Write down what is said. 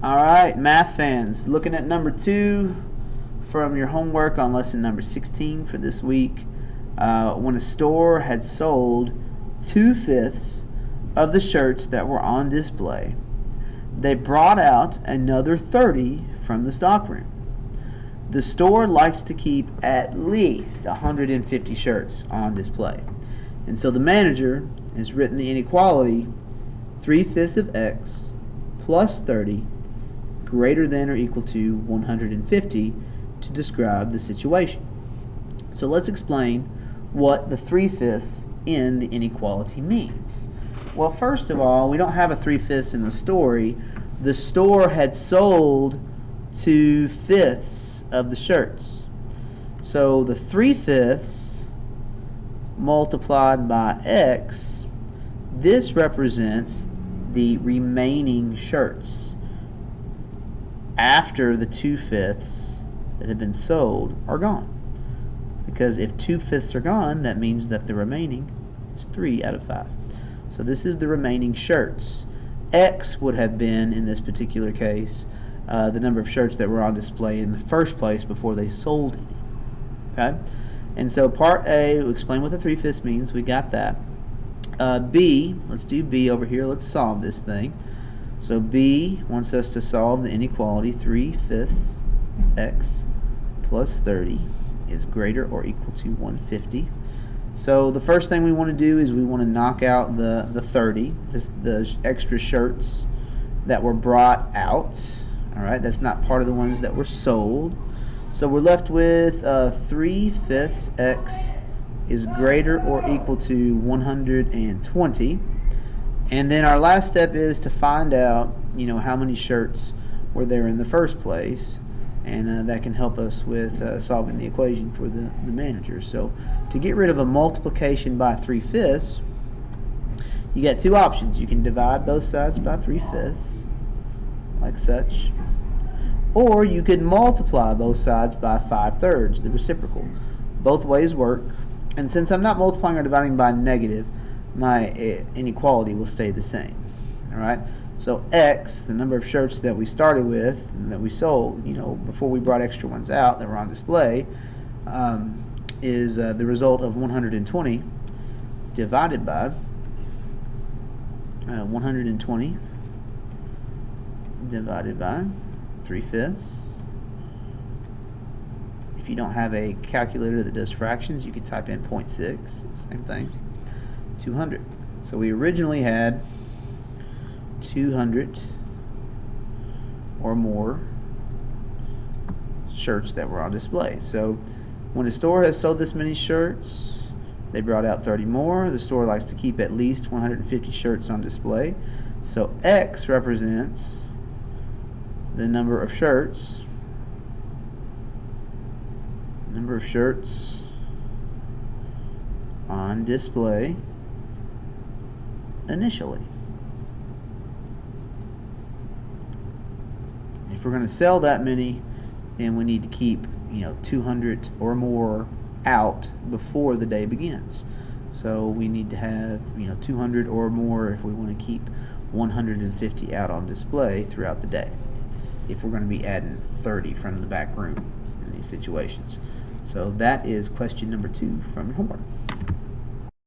All right, math fans, looking at number 2 from your homework on lesson number 16 for this week. When a store had sold 2/5 of the shirts that were on display, they brought out another 30 from the stockroom. The store likes to keep at least 150 shirts on display. And so the manager has written the inequality 3/5 of x plus 30 greater than or equal to 150 to describe the situation. So let's explain what the 3/5 in the inequality means. Well, first of all, we don't have a 3/5 in the story. The store had sold 2/5 of the shirts. So the 3/5 multiplied by x, this represents the remaining shirts after the 2/5 that have been sold are gone. Because if 2/5 are gone, that means that the remaining is 3 out of 5. So this is the remaining shirts. X would have been, in this particular case, the number of shirts that were on display in the first place before they sold any. Okay? And so part A, we'll explain what the 3/5 means. We got that. B, let's do B over here. Let's solve this thing. So B wants us to solve the inequality 3/5 x plus 30 is greater or equal to 150. So the first thing we want to do is we want to knock out the 30, the extra shirts that were brought out. All right, that's not part of the ones that were sold. So we're left with 3/5 x is greater or equal to 120. And then our last step is to find out, how many shirts were there in the first place. And that can help us with solving the equation for the manager. So to get rid of a multiplication by 3/5, you got two options. You can divide both sides by 3/5, like such. Or you could multiply both sides by 5/3, the reciprocal. Both ways work. And since I'm not multiplying or dividing by negative, my inequality will stay the same. All right. So x, the number of shirts that we started with and that we sold, before we brought extra ones out that were on display, is the result of 120 divided by 120 divided by 3/5. If you don't have a calculator that does fractions, you could type in 0.6, same thing, 200. So we originally had 200 or more shirts that were on display. So when a store has sold this many shirts, they brought out 30 more. The store likes to keep at least 150 shirts on display. So X represents the number of shirts on display initially. If we're going to sell that many, then we need to keep 200 or more out before the day begins. So we need to have 200 or more if we want to keep 150 out on display throughout the day, if we're going to be adding 30 from the back room in these situations. So that is question number 2 from your homework.